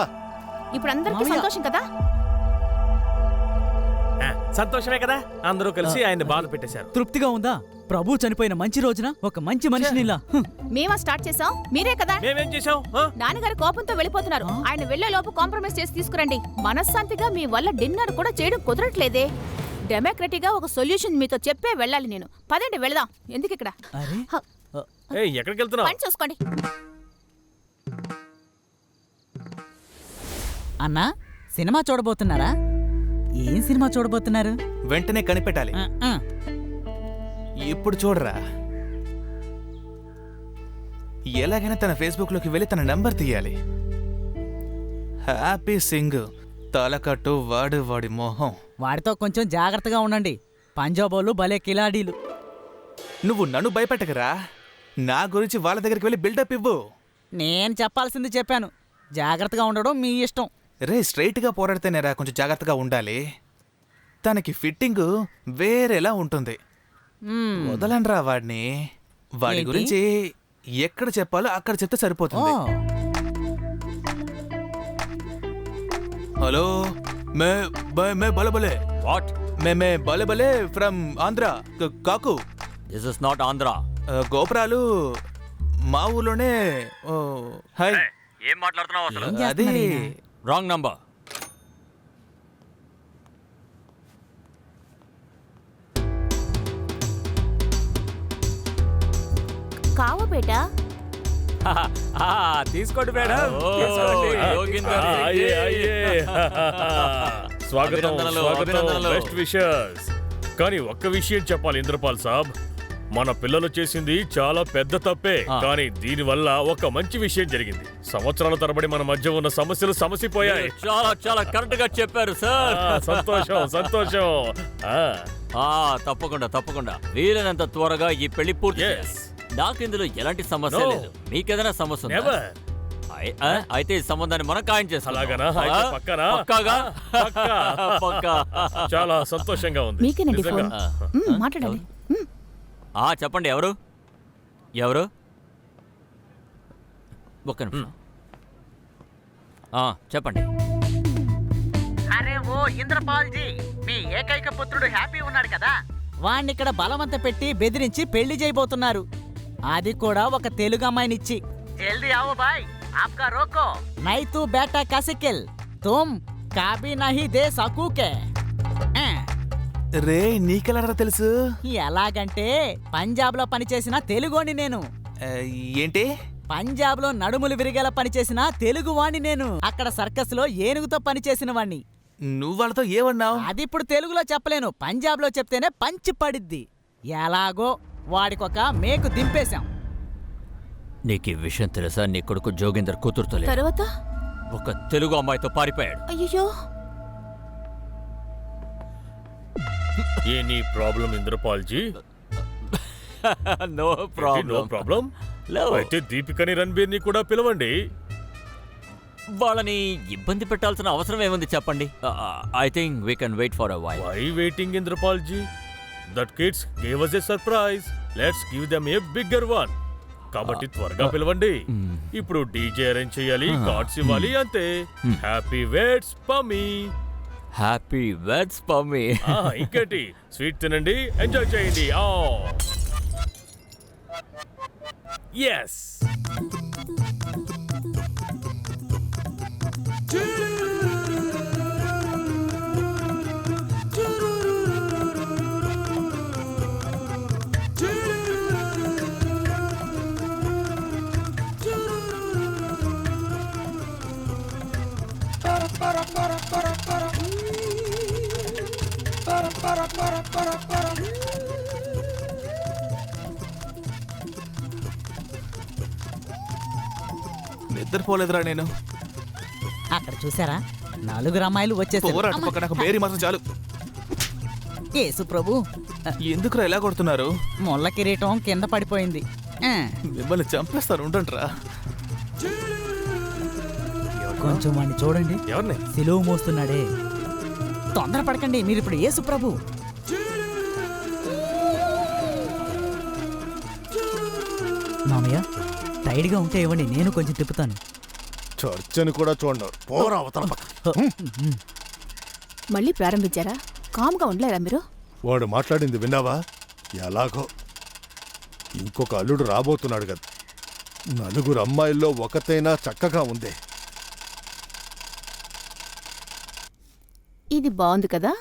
S4: ఇప్పుడు అందరికీ
S7: మామయ్య.
S4: సంతోషం కదా?
S6: సంతోషమే కదా, అందరూ కలిసి ఆయన్ని బాధ పెట్టేశారు.
S7: తృప్తిగా ఉందా? ప్రభు చనిపోయిన మంచి రోజున ఒక మంచి మనిషిని ఇలా
S4: మేమా స్టార్ట్ చేసాం? మీరే కదా?
S6: మేమేం చేశాం? ఆ?
S4: నాన్నగారు కోపంతో వెళ్ళిపోతున్నారు. ఆయన వెళ్లే లోపు కాంప్రమైజ్ చేసి తీసుకురండి. మనశ్శాంతిగా మీ వల్ల డిన్నర్ కూడా చేయడం కుదరట్లేదే. డెమోక్రటిక్ గా ఒక సొల్యూషన్ మీతో చెప్పే వెళ్ళాలి నేను. పదండి వెళదాం. ఎందుకు ఇక్కడ?
S7: అరే
S6: ఏయ్, ఎక్కడికి వెళ్తున్నావు?
S4: పని చూసుకోండి.
S7: అన్నా సినిమా చూడబోతున్నారా? ఏం సినిమా చూడబోతున్నారు?
S1: వెంటనే కనిపెట్టాలి.
S7: ఆ, ఆ.
S1: ఇప్పుడు చూడరా, ఎలాగైనా తన ఫేస్బుక్ లోకి వెళ్ళి తన నంబర్ తీయాలి. హ్యాపీ సింగ్, తలకట్టు వాడు వాడి మోహం.
S7: వాడితో కొంచెం జాగ్రత్తగా ఉండండి. పంజాబోళ్ళు భలే కిలాడీలు.
S1: నువ్వు నన్ను భయపెట్టకరా, నా గురించి వాళ్ళ దగ్గరికి వెళ్ళి బిల్డప్ ఇవ్వు.
S7: నేను చెప్పాల్సింది చెప్పాను. జాగ్రత్తగా ఉండడం మీ ఇష్టం.
S1: రే, స్ట్రైట్ గా పోరాడితేనేరా కొంచెం జాగ్రత్తగా ఉండాలి. తనకి ఫిట్టింగ్ వేరేలా ఉంటుంది.
S7: మ్మ్.
S1: వదలండ్రా వాడిని. వాడి
S7: ఏంటి?
S1: గురించి ఎక్కడ చెప్పాలో అక్కడ చెప్తే
S7: ఓ,
S1: సరిపోతుంది. హలో, మే బలబలే.
S8: What?
S1: మే బలబలే ఫ్రమ్ ఆంధ్ర. కాకు,
S8: This is not Andhra.
S1: గోపురాలు మా ఊర్లోనే. హాయ్,
S8: ఏం మాట్లాడుతున్నావు అసలు?
S7: ఏం
S1: అది
S7: చేస్తున్నారు ఈయన?
S8: Wrong number.
S4: కావా బేటా?
S8: తీసుకోండి మేడం.
S6: అయ్యే, అయ్యే. స్వాగతం,
S8: అభినందనలు,
S6: స్వాగతం,
S8: అభినందనలు.
S6: Best wishes. కానీ ఒక్క విషయం చెప్పాలి ఇంద్రపాల్ సాబ్, మన పిల్లలు చేసింది చాలా పెద్ద తప్పే. కానీ దీనివల్ల ఒక మంచి విషయం జరిగింది. సంవత్సరాల తరబడి మన మధ్య ఉన్న సమస్యలు సమసిపోయాయి.
S8: చాలా చాలా కరెక్ట్ గా చెప్పారు సార్.
S6: సంతోషం, సంతోషం.
S8: తప్పకుండా తప్పకుండా వీలైనంత త్వరగా ఈ పెళ్లి పూర్తి
S6: Yes.
S8: చేయాలి. నాకు ఇందులో ఎలాంటి సమస్య
S6: No.
S8: లేదు. మీకేదైనా సమస్య ఉందా?
S6: Never.
S8: అయితే ఈ సంబంధాన్ని మనం ఖాయం చేస్తాం.
S6: అలాగనా? అయితే పక్కానా?
S8: పక్కాగా?
S6: పక్కా.
S8: పక్కా.
S6: చాలా సంతోషంగా ఉంది.
S4: మీకేనండి
S6: నిజంగా.
S4: ఫోన్. మాట్లాడాలి.
S8: చెప్పండి ఎవరు ఎవరు? ఒక్క నిమిషం. చెప్పండి.
S7: అరే ఓ ఇంద్రపాల్ జీ, మీ ఏకైక పుత్రుడు హ్యాపీ ఉన్నాడు కదా? వాణ్ణి ఇక్కడ బలవంత పెట్టి బెదిరించి పెళ్లి చేయబోతున్నారు. అది కూడా ఒక తెలుగు అమ్మాయినిచ్చి. జల్దీ ఆవో బాయ్, ఆప్కా రోకో. నై తూ బేటా కసికిల్, తుమ్ కాబీ నహీ దే సకూకే.
S1: రే, నీకెలా తెలుసు?
S7: ఎలాగంటే పంజాబ్ లో పనిచేసిన తెలుగోని నేను.
S1: ఏంటి?
S7: పంజాబ్ లో నడుములు విరిగేలా పనిచేసిన తెలుగు వాణ్ణి నేను. అక్కడ సర్కస్ లో ఏనుగుతో పనిచేసిన వాణ్ణి.
S1: నువ్వు వాళ్ళతో ఏమన్నావు?
S7: అది ఇప్పుడు తెలుగులో చెప్పలేను, పంజాబ్ లో చెప్తేనే పంచి పడిద్ది. ఎలాగో వాడికొక మేకు దింపేశాం.
S8: నీకు ఈ విషయం తెలుసా? నీ కొడుకు జోగేందర్ కూతురుతో లేదు,
S4: తర్వాత?
S8: ఒక తెలుగు అమ్మాయితో పారిపోయాడు.
S4: అయ్యో,
S6: any problem Indrapal ji?
S8: No
S6: no
S8: problem.
S6: Problem. అయితే దీపికని రణబీర్ని కూడా పిలవండి.
S8: వాళ్ళని ఇబ్బంది పెట్టాల్సిన అవసరం ఏముంది చెప్పండి. I think we can wait for a while.
S6: Why waiting, Indrapal ji? That kids gave us a surprise. Let's give them a bigger one. కాబట్టి త్వరగా పిలవండి. ఇప్పుడు డీజే అరేంజ్ చేయాలి, కార్డ్స్ ఇవ్వాలి, అంతే. Happy weds Pammi.
S8: Happy weds Pammi.
S6: ఇంకేంటి, sweet తినండి, enjoy చేయండి. ఎస్.
S1: నిద్రపోలేదురా నేను.
S7: అక్కడ చూసారా 4 అమ్మాయిలు వచ్చేసారు.
S1: పోరా అటు పక్క, నాకు బేరీ మాత్రం చాలు.
S7: యేసు ప్రభు,
S1: ఎందుకురా ఎలా కొడుతున్నారు?
S7: ముళ్ళ కిరీటం కింద పడిపోయింది.
S1: మిమ్మల్ని చంపేస్తాను, ఉండండిరా.
S7: కొంచెం వాడిని చూడండి,
S6: ఎవరిని?
S7: సిలువ మోస్తున్నాడే. తొందరపడకండి, మీరు ఇప్పుడు యేసు ప్రభు. మామయ్య, టైడ్గా ఉంటే ఇవ్వండి, నేను కొంచెం తిప్పుతాను.
S3: చర్చని కూడా చూడరు. పోరా అవతల పక్క.
S4: మళ్ళీ ప్రారంభించారా? కామ్గా ఉండలేరా మీరు?
S3: వాడు మాట్లాడింది విన్నావా? ఎలాగో ఇంకొక అల్లుడు రాబోతున్నాడు కదా. 4 అమ్మాయిల్లో ఒకతైనా చక్కగా ఉంది.
S4: ఇది బాగుంది కదా?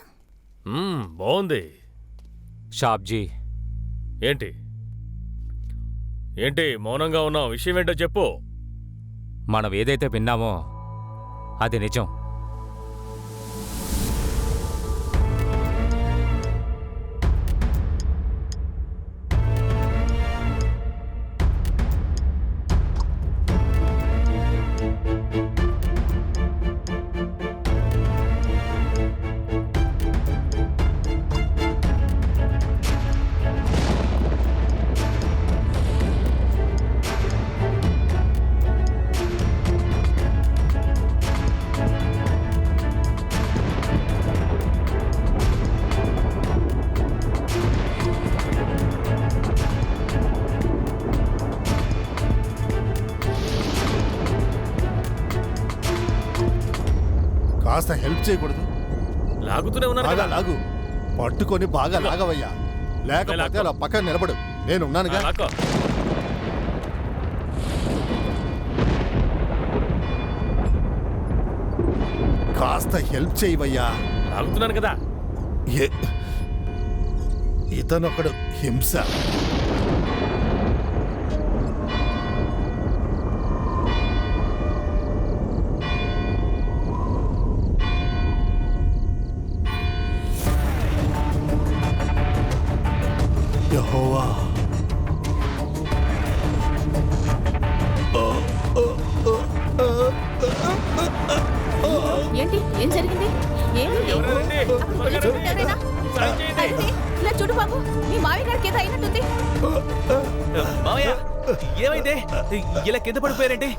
S6: బాగుంది.
S5: షాబ్జీ,
S6: ఏంటి ఏంటి మౌనంగా ఉన్నావు? విషయం ఏంటో చెప్పు.
S5: మనం ఏదైతే విన్నామో అది నిజం.
S3: కాస్త హెల్ప్ చేయకూడదు?
S6: లాగుతూనే ఉన్నారు
S3: బాగా
S6: కదా.
S3: లాగు, పట్టుకొని బాగా లాగవయ్యా. లేకపోతే అలా పక్కన నిలబడు, నేనున్నానుగా.
S6: లాక్కో.
S3: కాస్త హెల్ప్ చేయవయ్యా.
S6: లాగుతున్నాను కదా.
S3: ఇతనొకడు హింస. యెహోవా,
S4: ఏంటి? ఏం జరిగింది? ఏమైంది?
S6: ఎవరండి? త్వరగా రండి.
S4: ఎవరైనా?
S6: సాయం చేయండి.
S4: అరే, ఇలా చూడు బాబు, మీ మావి గారికి ఏదో అయినట్టుంది.
S1: మామయ్య, ఏమైందే? ఇలా కింద పడిపోయారేంటి?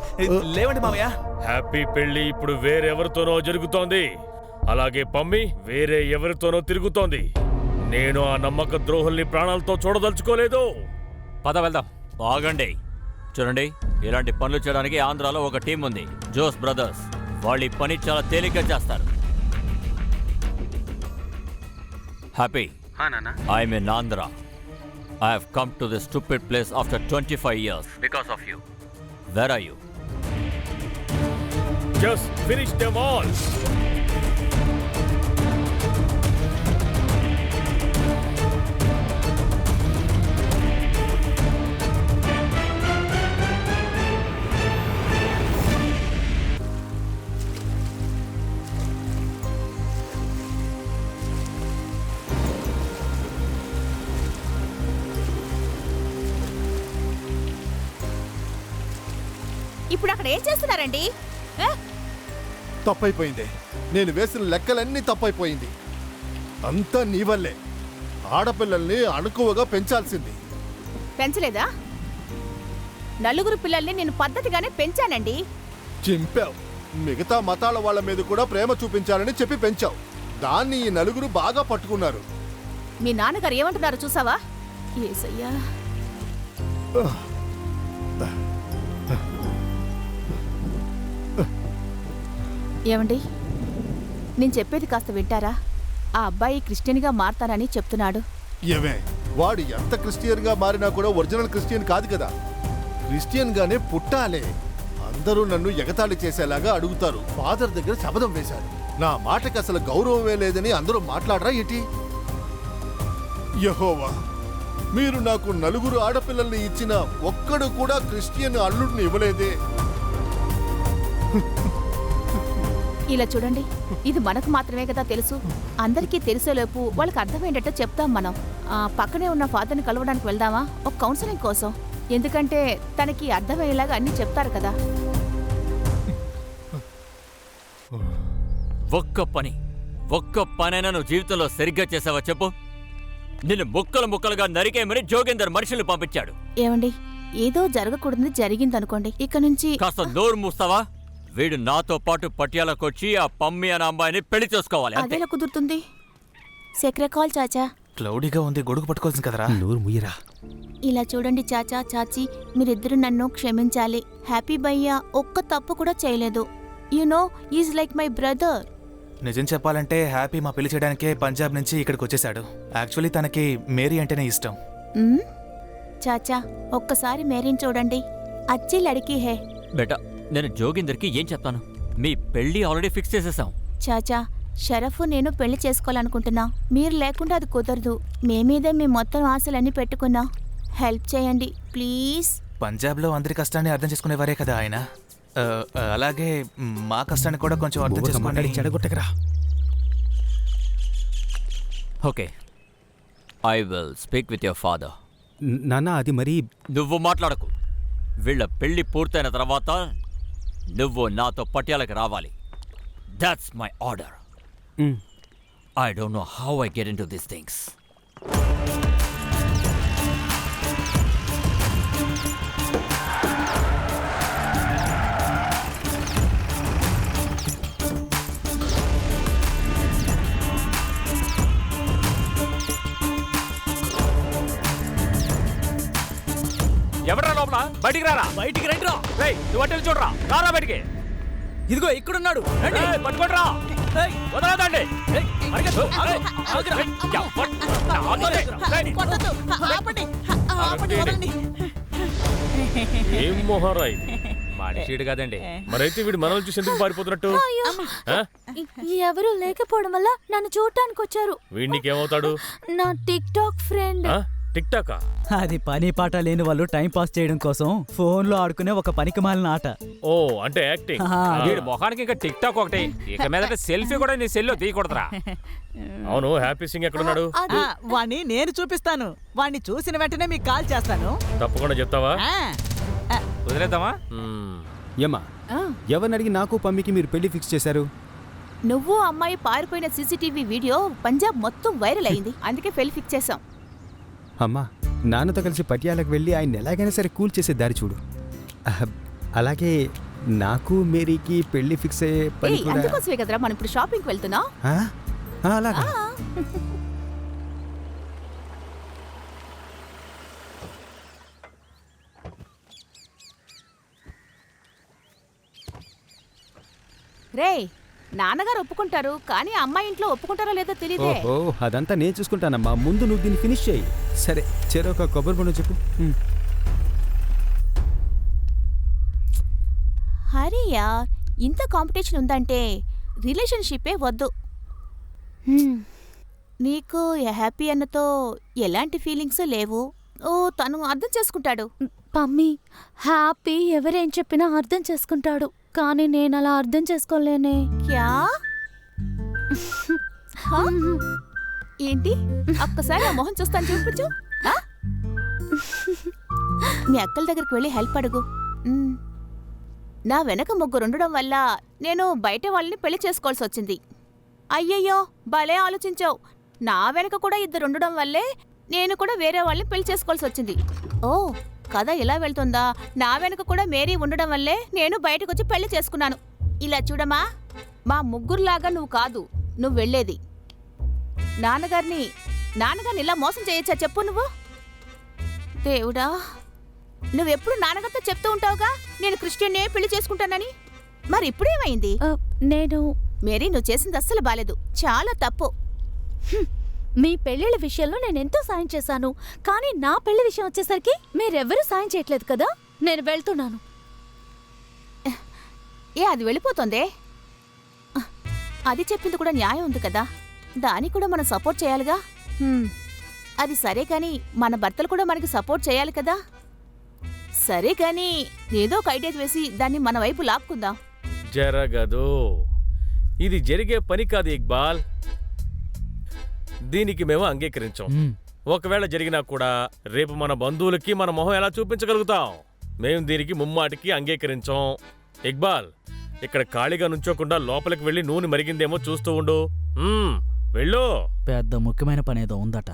S1: లేవండి మామయ్య.
S6: హ్యాపీ పెళ్లి ఇప్పుడు వేరెవరితోనో జరుగుతోంది. అలాగే పమ్మి వేరే ఎవరితోనో తిరుగుతోంది. నేను ఆ నమ్మక ద్రోహుల్ని ప్రాణాలతో చూడదలుచుకోలేదు.
S5: పద వెళ్దాం.
S8: ఆగండి. చూడండి, ఇలాంటి పనులు చేయడానికి ఆంధ్రాలో ఒక టీం ఉంది, జోస్ బ్రదర్స్. వాళ్ళు ఈ పని చాలా తేలిగ్గా చేస్తారు. Happy, I'm in Andhra. I have come to this stupid place after 25 years because of you. Where are you?
S6: Just finish them all.
S4: ఇప్పుడు అక్కడ ఏం చేస్తున్నారండి?
S3: తప్పైపోయింది. నేను వేసిన లెక్కలన్నీ తప్పైపోయింది. అంతా నీ వల్లే. ఆడపిల్లల్ని అణుకువగా పెంచాల్సింది.
S4: పెంచలేదా? నలుగురు పిల్లల్ని నేను పద్ధతిగానే పెంచానండి.
S3: చింపావు. మిగతా మతాల వాళ్ళ మీద కూడా ప్రేమ చూపించాలని చెప్పి పెంచావు. దాన్ని ఈ నలుగురు బాగా పట్టుకున్నారు.
S4: మీ నాన్నగారు ఏమంటున్నారు చూసావా? యేసయ్యా, ఏమండి, నేను చెప్పేది కాస్త వింటారా? ఆ అబ్బాయి క్రిస్టియన్గా మారతానని చెప్తున్నాడు.
S3: ఏమే, వాడు ఎంత క్రిస్టియన్ గా మారినా కూడా ఒరిజినల్ క్రిస్టియన్ కాదు కదా. క్రిస్టియన్ గానే పుట్టాలే. అందరూ నన్ను ఎగతాళి చేసేలాగా అడుగుతారు. ఫాదర్ దగ్గర శపథం వేశారు. నా మాటకి అసలు గౌరవమే లేదని అందరూ మాట్లాడరా ఏంటి? యెహోవా, మీరు నాకు నలుగురు ఆడపిల్లల్ని ఇచ్చిన ఒక్కడు కూడా క్రిస్టియన్ అల్లుడిని ఇవ్వలేదే.
S4: ఇలా చూడండి, ఇది మనకు మాత్రమే కదా తెలుసు. అందరికీ తెలిసేలోపు వాళ్ళకి అర్థమయ్యేటట్టు చెప్తాం మనం. పక్కనే ఉన్న ఫాదర్ని కలవడానికి వెళ్దామా? ఒక కౌన్సిలింగ్ కోసం. ఎందుకంటే తనకి అర్థమయ్యేలాగా అన్నీ చెప్తారు కదా.
S8: ఒక్క పనైనా నువ్వు జీవితంలో సరిగ్గా చేసావా చెప్పు? నిన్ను ముక్కలు ముక్కలుగా నరికేయమని జోగేందర్ మనుషుల్ని పంపించాడు.
S4: ఏమండి, ఏదో జరగకూడదు జరిగిందనుకోండి. ఇక నుంచి
S8: కాస్త నోరు మూస్తావా? వీడు నాతో పాటు పటియాలకొచ్చి ఆ పమ్మి అనే అమ్మాయిని పెళ్లి చేసుకోవాలి. అంతే.
S4: అదేలా కుదురుతుంది? సెక్రెట్ కాల్ చాచా.
S1: క్లౌడీగా ఉంది, గొడుగు పట్టుకోవాల్సింది కదరా.
S9: నోరు ముయ్యరా.
S4: ఇలా చూడండి చాచా చాచి, మీరిద్దరు నన్ను క్షమించాలి. హ్యాపీ భయ్యా ఒక్క తప్పు కూడా చేయలేదు. You know, is like my brother.
S1: నిజం చెప్పాలంటే హ్యాపీ మా పెళ్లి చేయడానికే పంజాబ్ నుంచి ఇక్కడికి వచ్చేసాడు. యాక్చువల్లీ తనకి మేరీ అంటేనే ఇష్టం.
S4: చాచా, ఒక్కసారి మేరీని చూడండి. అచ్చి లడికి హే.
S8: బేటా, నేను జోగిందర్కి ఏం చెప్తాను? మీ పెళ్లి ఆల్రెడీ ఫిక్స్ చేసేసాం.
S4: చాచా, షరఫ్ నేను పెళ్లి చేసుకోవాలనుకుంటున్నా. మీరు లేకుండా అది కుదరదు. మేమీదే మీ మొత్తం ఆశలన్నీ పెట్టుకున్నా. హెల్ప్ చేయండి ప్లీజ్.
S1: పంజాబ్లో అందరి కష్టాన్ని అర్థం చేసుకునేవారే కదా ఆయన. అలాగే మా కష్టాన్ని కూడా కొంచెం అర్థం చేసుకుని
S9: చెడగొట్టకరా.
S8: Okay, I will speak with your father.
S9: నాన్న, అది మరి
S8: నువ్వు మాట్లాడకు. వీళ్ళ పెళ్లి పూర్తయిన తర్వాత నువ్వు నాతో పట్యాలకు రావాలి. That's my order. I don't know how I get in to these things. ఎవరా లోపల? బయటికి రారా.
S7: బయటికి రండి రా.
S8: నువ్వు అట్టెలు చూడరా. రారా బయటికి.
S7: ఇదిగో ఇక్కడున్నాడు.
S8: పట్టుకోండిరా. వదలదండి.
S6: ఏం మొహరా ఇది?
S5: మనిషిడు కదండి.
S6: మరైతే వీడు మనల్ని చూసి ఎందుకు పారిపోతున్నట్టు? ఆ?
S2: ఎవరు లేకపోవడం వల్ల నన్ను చూడటానికి వచ్చారు.
S6: వీడు నీకేమవుతాడు?
S2: నా tick talk friend.
S6: Tick taka?
S7: అది పని పాట లేని వాళ్ళు టైం పాస్ చేయడం కోసం ఫోన్ లో ఆడుకునే ఒక పనికి మాలిన ఆట.
S6: ఓ, అంటే యాక్టింగ్.
S5: వీడి మొహానికి ఇంకా టిక్ టాక్ ఒకటి. ఇక మీద సెల్ఫీ కూడా నీ సెల్లో తీయకూడదురా.
S6: అవును, హ్యాపీ సింగ్ ఎక్కడున్నాడు?
S7: వాణ్ణి నేను చూపిస్తాను. వాణ్ణి చూసిన వెంటనే మీకు కాల్ చేస్తాను.
S6: తప్పకుండా చెప్తావా?
S5: వదిలేద్దామా?
S9: ఏమ్మా, ఎవరిని అడిగి నాకు పమ్మికి మీరు పెళ్లి ఫిక్స్ చేశారు?
S4: నువ్వు అమ్మాయి పారిపోయిన సీసీటీవీ వీడియో పంజాబ్ మొత్తం వైరల్ అయింది. అందుకే పెళ్లి ఫిక్స్ చేసాం.
S9: అమ్మా, నాన్నతో కలిసి పటియాలకు వెళ్ళి ఆయన ఎలాగైనా సరే కూల్ చేసే దారి చూడు. అలాగే నాకు మేరీకి పెళ్లి ఫిక్స్ అయ్యే పని కూడా.
S4: అందుకోసమే కదరా మనం ఇప్పుడు షాపింగ్కి వెళ్తున్నాం.
S9: అలాగా.
S4: రే, నాన్నగారు ఒప్పుకుంటారు, కానీ అమ్మాయి ఇంట్లో ఒప్పుకుంటారో లేదో తెలియదే.
S9: ఓహో, అదంతా నేను చూసుకుంటానమ్మా. ముందు నువ్వు దీన్ని ఫినిష్ చేయి. సరే, చెరొక కొబ్బరి బొండం చెప్పు.
S4: హరియా, ఇంత కాంపిటీషన్ ఉందంటే రిలేషన్షిప్పే వద్దు. నీకు హ్యాపీ అన్నతో ఎలాంటి ఫీలింగ్స్ లేవు. ఓ, తను అర్థం చేసుకుంటాడు.
S2: పమ్మి, హ్యాపీ ఎవరేం చెప్పినా అర్థం చేసుకుంటాడు, కానీ నేను అలా అర్థం చేసుకోలేనే.
S4: క్యా? ఏంటి? ఒక్కసారి ఆ మొహం చూస్తాను, చూపించు. మీ అక్కల దగ్గరికి వెళ్ళి హెల్ప్ అడుగు. నా వెనక ముగ్గురుండడం వల్ల నేను బయట వాళ్ళని పెళ్లి చేసుకోవాల్సి వచ్చింది. అయ్యయ్యో, భలే ఆలోచించావు. నా వెనక కూడా ఇద్దరు ఉండడం వల్లే నేను కూడా వేరే వాళ్ళని పెళ్లి చేసుకోవాల్సి వచ్చింది. ఓ కథ ఇలా వెళ్తుందా? నా వెనక కూడా మేరీ ఉండడం వల్లే నేను బయటకు వచ్చి పెళ్లి చేసుకున్నాను. ఇలా చూడమా, మా ముగ్గురులాగా నువ్వు కాదు నువ్వు వెళ్ళేది. నాన్నగారిని ఇలా మోసం చేయొచ్చా చెప్పు నువ్వు? దేవుడా, నువ్వెప్పుడు నాన్నగారితో చెప్తూ ఉంటావుగా నేను క్రిస్టియన్నే పెళ్లి చేసుకుంటానని. మరి ఇప్పుడేమైంది?
S2: నేను
S4: మేరీ, నువ్వు చేసింది అస్సలు బాలేదు, చాలా తప్పు.
S2: మీ పెళ్లిళ్ళ విషయంలో నేనెంతో సాయం చేశాను, కానీ నా పెళ్లి విషయం వచ్చేసరికి మీరెవ్వరూ సాయం చేయట్లేదు కదా. నేను వెళ్తున్నాను.
S4: అది వెళ్ళిపోతుందే. అది చెప్పింది కూడా న్యాయం ఉంది కదా, దానికి కూడా మనం సపోర్ట్ చేయాలిగా. అది సరే కానీ మన భర్తలు కూడా మనకి సపోర్ట్ చేయాలి కదా. సరే కానీ ఏదో ఒక ఐడియా వేసి దాన్ని మన వైపు లాక్కుందాం.
S6: జరగదు, ఇది జరిగే పని కాదు ఇక్బాల్. దీనికి మేము అంగీకరించాం. ఒకవేళ జరిగినా కూడా రేపు మన బంధువులకి మన మొహం ఎలా చూపించగలుగుతాం? మేము దీనికి ముమ్మాటికి అంగీకరించాం. ఇక్బాల్, ఇక్కడ ఖాళీగా నుంచోకుండా లోపలికి వెళ్ళి నూనె మరిగిందేమో చూస్తూ ఉండు. వెళ్ళు.
S7: పెద్ద ముఖ్యమైన పని ఏదో ఉందట.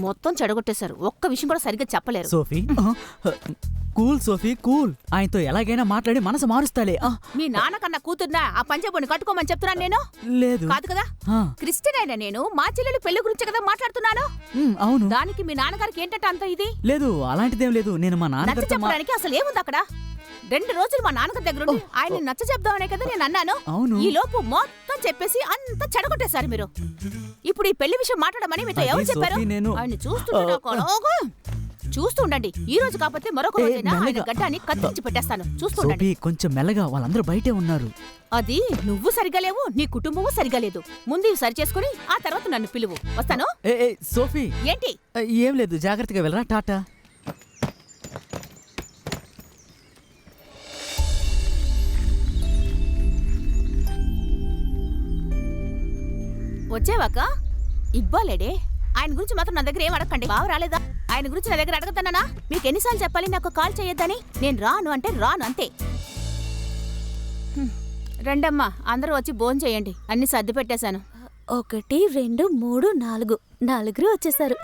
S4: మొత్తం చెడగొట్టేశారు, ఒక్క విషయం కూడా సరిగ్గా చెప్పలేరు.
S7: Sophie cool, Sophie cool. ఆయనతో ఎలాగైనా మాట్లాడి మనసు మారుస్తాలే.
S4: మీ నాన్నకన్నా కూతుర్నా ఆ పంజాబుని కట్టుకోమని చెప్తున్నాను నేను?
S7: లేదు
S4: కాదు కదా, క్రిస్టియన్ అయినా నేను మా చెల్లెలు పెళ్లి గురించి కదా మాట్లాడుతున్నాను.
S7: అవును.
S4: దానికి మీ నాన్నగారికి ఏంటంటే అంత ఇది
S7: లేదు, అలాంటిదేం లేదు. నేను మా నాన్నగారితో
S4: చెప్పడానికి అసలు ఏముంది అక్కడ? 2 రోజులు మా నాన్నగారి దగ్గర ఉండి ఆయన నచ్చ చెప్దామనే కదా నేను అన్నాను.
S7: అవును.
S4: ఈ లోపు మొత్తం చెప్పేసి అంత చెడగొట్టేశారు మీరు. ఇప్పుడు ఈ పెళ్లి విషయం మాట్లాడమని మీతో ఎవరు చెప్పారు? ఆయన చూస్తూ ఉండండి. ఈ రోజు కాకపోతే మరొక రోజైనా ఆయన గడ్డాన్ని కత్తిరించి పెట్టేస్తాను. చూస్తూ ఉండండి.
S7: కొంచెం మెల్లగా, వాళ్ళందరూ బయటే ఉన్నారు.
S4: అది నువ్వు సరిగా లేవు, నీ కుటుంబము సరిగా లేదు. ముందు ఇవి సరి చేసుకుని ఆ తర్వాత నన్ను పిలువు, వస్తాను.
S7: సోఫీ
S4: ఏంటి?
S7: ఏం లేదు, జాగ్రత్తగా వెళ్ళరా. టాటా.
S4: వచ్చేవాక ఇబ్బాలేడే. ఆయన గురించి మాత్రం నా దగ్గర ఏం అడగండి. బావ రాలేదా? ఆయన గురించి నా దగ్గర అడగతానా? మీకు ఎన్నిసార్లు చెప్పాలి నాకు కాల్ చేయొద్దని? నేను రాను అంటే రాను, అంతే. రండమ్మా, అందరూ వచ్చి భోజనం చేయండి. అన్ని సర్ది పెట్టేశాను.
S2: 1 2 3 4 4 వచ్చేసారు.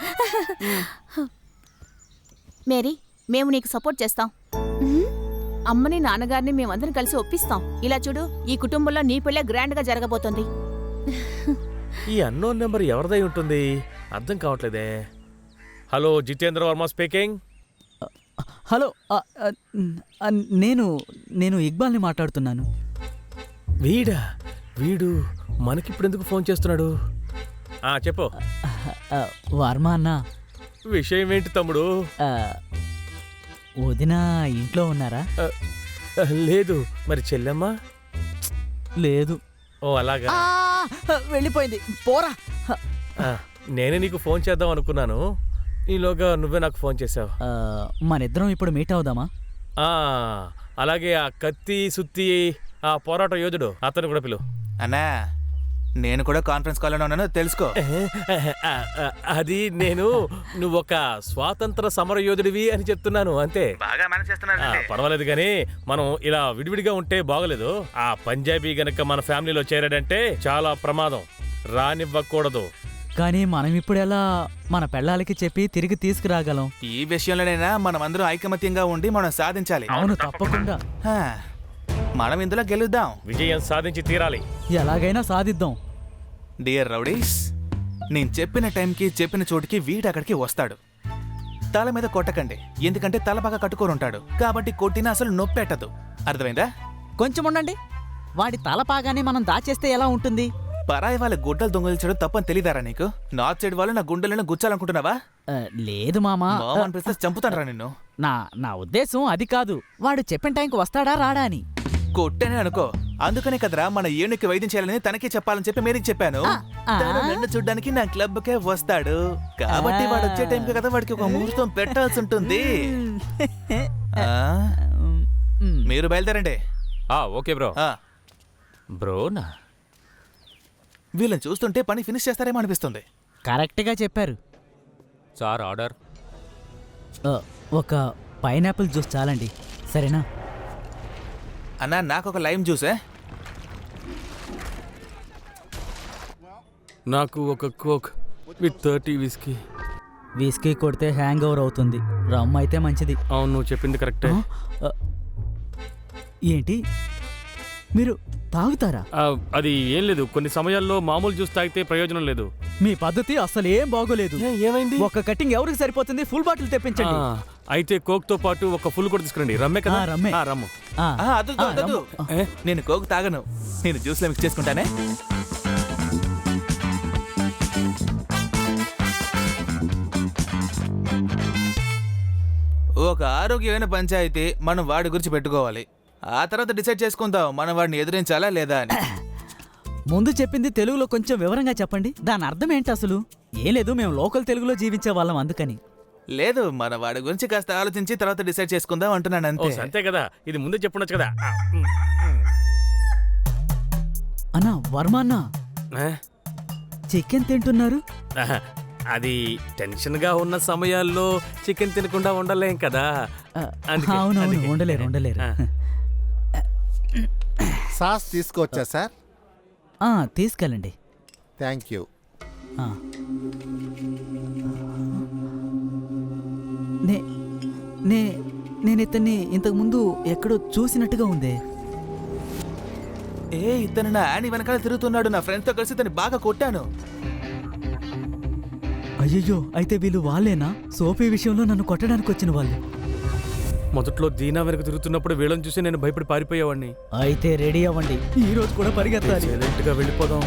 S4: మేరీ, మేము నీకు సపోర్ట్ చేస్తాం. అమ్మని నాన్నగారిని మేమందరం కలిసి ఒప్పిస్తాం. ఇలా చూడు, ఈ కుటుంబంలో నీ పెళ్ళే గ్రాండ్ గా జరగబోతోంది.
S6: ఈ అన్నోన్ నెంబర్ ఎవరిదై ఉంటుంది? అర్థం కావట్లేదే. Hello, Jitendra Varma speaking.
S7: Hello, నేను ఇక్బాల్ని మాట్లాడుతున్నాను.
S6: వీడు మనకిప్పుడెందుకు ఫోన్ చేస్తున్నాడు? చెప్పు.
S7: వర్మ అన్న,
S6: విషయం ఏంటి తమ్ముడు?
S7: వదిన ఇంట్లో ఉన్నారా?
S6: లేదు. మరి చెల్లెమ్మా?
S7: లేదు.
S6: ఓ అలాగా,
S7: వెళ్ళిపోయింది. పోరా.
S6: నేనే నీకు ఫోన్ చేద్దాం అనుకున్నాను, ఈలోగా నువ్వే నాకు ఫోన్ చేసావు.
S7: మనిద్దరం ఇప్పుడు మీట్ అవుదామా?
S6: అలాగే ఆ కత్తి సుత్తి ఆ పోరాట యోధుడు, అతను కూడా పిలువు.
S1: అన్నా, నేను కూడా కాన్ఫరెన్స్ కాల్లో ఉన్నాను, తెలుసుకో.
S6: అది నువ్వొక స్వాతంత్ర సమర యోధుడివి అని చెప్తున్నాను, అంతే.
S1: బాగా మేనేజ్ చేస్తున్నారు.
S6: పర్వాలేదు కానీ మనం ఇలా విడివిడిగా ఉంటే బాగలేదు. ఆ పంజాబీ గనక మన ఫ్యామిలీలో చేరాడంటే చాలా ప్రమాదం, రానివ్వకూడదు.
S7: కానీ మనం ఇప్పుడు ఎలా మన పెళ్ళాలకి చెప్పి తిరిగి తీసుకురాగలం?
S1: ఈ విషయంలోనైనా మనం అందరం ఐకమత్యంగా ఉండి మనం సాధించాలి.
S7: అవును, తప్పకుండా.
S1: మనం ఇందులో గెలుద్దాం,
S6: విజయం సాధించి తీరాలి.
S7: ఎలాగైనా సాధిద్దాం.
S1: డియర్ రౌడీస్, నేను చెప్పిన టైంకి చెప్పిన చోటికి వీడు అక్కడికి వస్తాడు. తల మీద కొట్టకండి, ఎందుకంటే తల బాగా కట్టుకొని ఉంటాడు కాబట్టి కొట్టినా అసలు నొప్పెట్టదు. అర్థమైందా?
S7: కొంచెం ఉండండి. వాడి తల పాగానే మనం దాచేస్తే ఎలా ఉంటుంది?
S1: పరాయి వాళ్ళ గుడ్డలు దొంగలించడం తప్పని తెలియదారా నీకు? నార్త్ సైడ్ వాళ్ళు నా గుండెలను గుచ్చాలనుకుంటున్నావా?
S7: లేదు మామా,
S1: చంపుతానరా నిన్ను.
S7: నా ఉద్దేశం అది కాదు. వాడు చెప్పిన టైంకి వస్తాడా రాడా అని.
S1: కొట్టనే అనుకో, అందుకనే కదరా మన ఏనుకి వైద్యం చేయాలని తనకే చెప్పాలని చెప్పి మేరీకి చెప్పాను. తను నన్ను చూడ్డానికి నా క్లబ్ కే వస్తాడు కాబట్టి వాడు వచ్చే టైంకి కదా వాడికి ఒక ముహూర్తం పెట్టాల్సి ఉంటుంది. మీరు బయలుదేరండి.
S5: Okay bro. బ్రోనా?
S1: వీళ్ళని చూస్తుంటే పని ఫినిష్ చేస్తారేమో అనిపిస్తుంది.
S7: కరెక్ట్గా చెప్పారు
S5: సార్. ఆర్డర్.
S7: ఒక పైనాపిల్ జ్యూస్ చాలండి, సరేనా?
S1: అన్నా, నాకు ఒక లైమ్ జ్యూసే.
S10: నాకు ఒక కోక్ విత్ 30 విస్కీ.
S7: విస్కీ కొడితే హ్యాంగ్ ఓవర్ అవుతుంది, రమ్ అయితే మంచిది.
S10: అవును, నువ్వు చెప్పింది కరెక్టే.
S7: ఏంటి మీరు తాగుతారా?
S10: అది ఏం లేదు, కొన్ని సమయాల్లో మామూలు జ్యూస్ తాగితే ప్రయోజనం లేదు.
S7: మీ పద్ధతి అసలు ఏం బాగోలేదు.
S10: ఏమైంది?
S7: ఒక కటింగ్ ఎవరికి సరిపోతుంది? ఫుల్ బాటిల్ తెప్పించండి.
S10: అయితే కోక్ తో పాటు ఒక ఫుల్ కూడా తీసుకురండి. రమ్మే కదా?
S7: రమ్మే.
S10: రమ్ము.
S1: అదొద్దు. నేను కోక్ తాగను, నేను జ్యూస్లో మిక్స్ చేసుకుంటానే. ఒక ఆరోగ్యమైన పంచాయతీ మనం వాడి గురించి పెట్టుకోవాలి. ఆ తర్వాత డిసైడ్ చేసుకుందాం మనం వాడిని ఎదిరించాలా లేదా అని.
S7: ముందు చెప్పింది తెలుగులో కొంచెం వివరంగా చెప్పండి. దాని అర్థం ఏంటి అసలు? ఏం లేదు, మేము లోకల్ తెలుగులో జీవించే వాళ్ళం అందుకని.
S1: లేదు, మన వాడి గురించి కాస్త ఆలోచించి తర్వాత డిసైడ్ చేసుకుందాం అంటున్నాను అంతే.
S10: అంతే కదా, ఇది ముందు చెప్పుండొచ్చు కదా.
S7: అన్నా వర్మ అన్నా, చికెన్ తింటున్నారు?
S10: అది టెన్షన్ గా ఉన్న సమయాల్లో చికెన్ తినకుండా ఉండలేం కదా.
S7: అవునవును, ఉండలేరు.
S3: సాస్ తీసుకోవచ్చా సార్?
S7: తీసుకెళ్ళండి.
S3: Thank you.
S7: నేను ఇతన్ని ఇంతకు ముందు ఎక్కడో చూసినట్టుగా ఉందే.
S1: ఇతను నా యానీ వెనకాల తిరుగుతున్నాడు. నా ఫ్రెండ్స్ తో కలిసి ఇతన్ని బాగా కొట్టాను.
S7: అయ్యయ్యో, అయితే వీళ్ళు వాళ్ళేనా సోఫీ విషయంలో నన్ను కొట్టడానికి వచ్చిన వాళ్ళు?
S10: మొదట్లో దీనా వెనక తిరుగుతున్నప్పుడు వీళ్ళని చూసి నేను భయపడి పారిపోయేవాడిని.
S7: అయితే రెడీ అవ్వండి, ఈ రోజు కూడా పరిగెత్తాలి.
S10: సైలెంట్ గా వెళ్ళిపోదాం.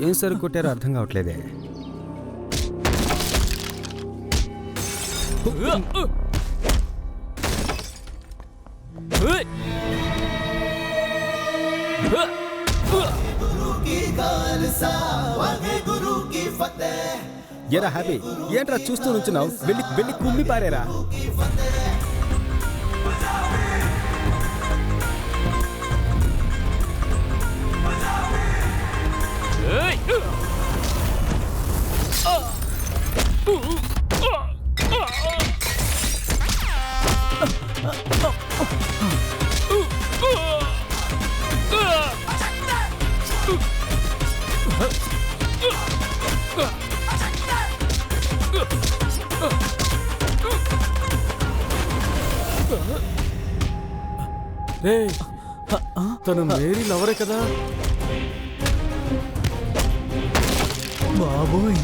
S9: ఏం సరుకు కొట్టారో అర్థం కావట్లేదే. ఎరా హ్యాపీ, ఏంట్రా చూస్తూ నుంచున్నావు? వెళ్ళి కుమ్మి పారేరా.
S10: తను మేరీ లవరే కదా?
S7: బాబోయ్,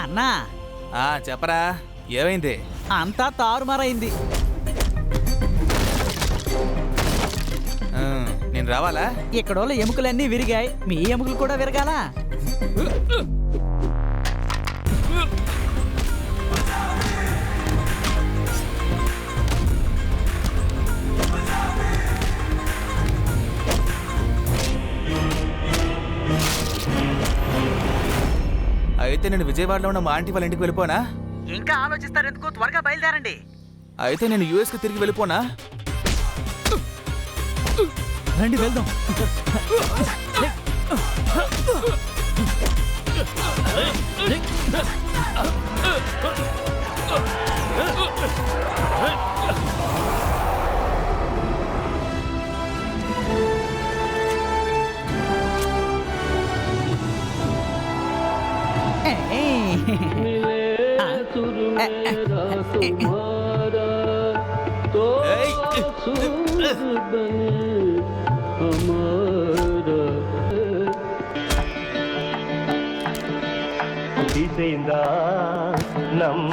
S7: అన్నా
S1: చెప్పరా, ఏమైంది?
S7: అంతా తారుమారైంది.
S1: నేను రావాలా?
S7: ఇక్కడోళ్ళ ఎముకలన్నీ విరిగాయి, మీ ఎముకలు కూడా విరగాలా?
S1: అయితే నేను విజయవాడలో ఉన్న మా ఆంటీ వాళ్ళ ఇంటికి వెళ్ళిపోనా?
S7: ఇంకా ఆలోచిస్తారు ఎందుకు? త్వరగా బయలుదేరండి.
S1: అయితే నేను యూఎస్కి తిరిగి వెళ్ళిపోనా?
S7: రండి వెళ్దాం.
S11: நம்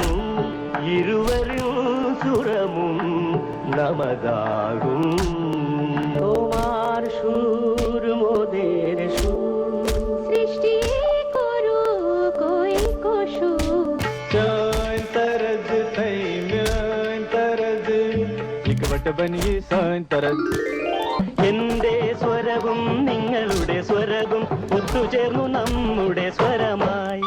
S11: இருவரும் சுரமும் நமதாகும் তোমার সুর মোদের সুর সৃষ্টি করো কই কোশু সাইন तरज तै mein तरज ഇക്കവട്ട ബനിയെ സാൻ तरज എന്റെ സ്വരവും നിങ്ങളുടെ സ്വരവും ഒത്തുചേർന്നു നമ്മുടെ സ്വരമായി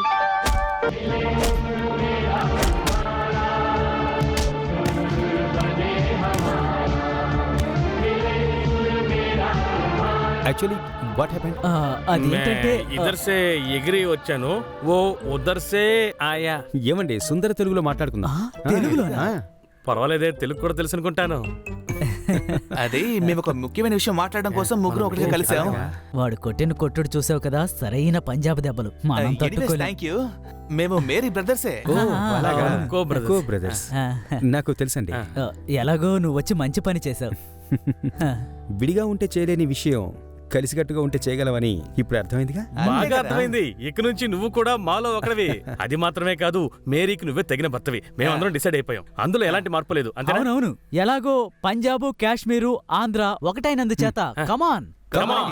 S9: యాక్చువల్లీ వాట్ హ్యాపెండ్?
S7: అదేంటంటే
S10: ఇద్దరు సే ఎగిరి వచ్చాను, ఓ ఉద్దర్ సే ఆయా.
S9: ఏమండి సుందర తెలుగులో మాట్లాడుకుందాం.
S7: తెలుగులోనా?
S10: పర్వాలేదే, తెలుగు కూడా తెలుసు అనుకుంటాను.
S1: అది మేము ఒక ముఖ్యమైన విషయం మాట్లాడడం కోసం ముగ్గురు ఒకటిగా కలిసాం.
S7: వాడు కొట్టిన కొట్టుడు చూసావు కదా, సరైన పంజాబ్ దెబ్బలు మనం తట్టుకోలేం.
S1: Thank you. మేము మేరీ బ్రదర్సే.
S9: అలాగా
S10: కో brothers.
S9: కో బ్రదర్స్. నాకు తెలుసండి.
S7: ఎలాగో నువ్వు వచ్చి మంచి పని చేసావు.
S9: విడిగా ఉంటే చేయలేని విషయం కలిసికట్టుగా ఉంటే చేయగలవని ఇప్పుడు అర్థమైందిగా.
S10: బాగా అర్థమైంది. ఇక నుంచి నువ్వు కూడా మాలో ఒకరివి. అది మాత్రమే కాదు, మేరీకి నువ్వే తగిన భర్తవి. మేమందరం డిసైడ్ అయిపోయాం. అందులో ఎలాంటి మార్పు లేదు. అంతేనా?
S7: అవునవును, ఎలాగో పంజాబు, కాశ్మీరు, ఆంధ్ర ఒకటైనందు చేత కమాన్.
S1: Come on.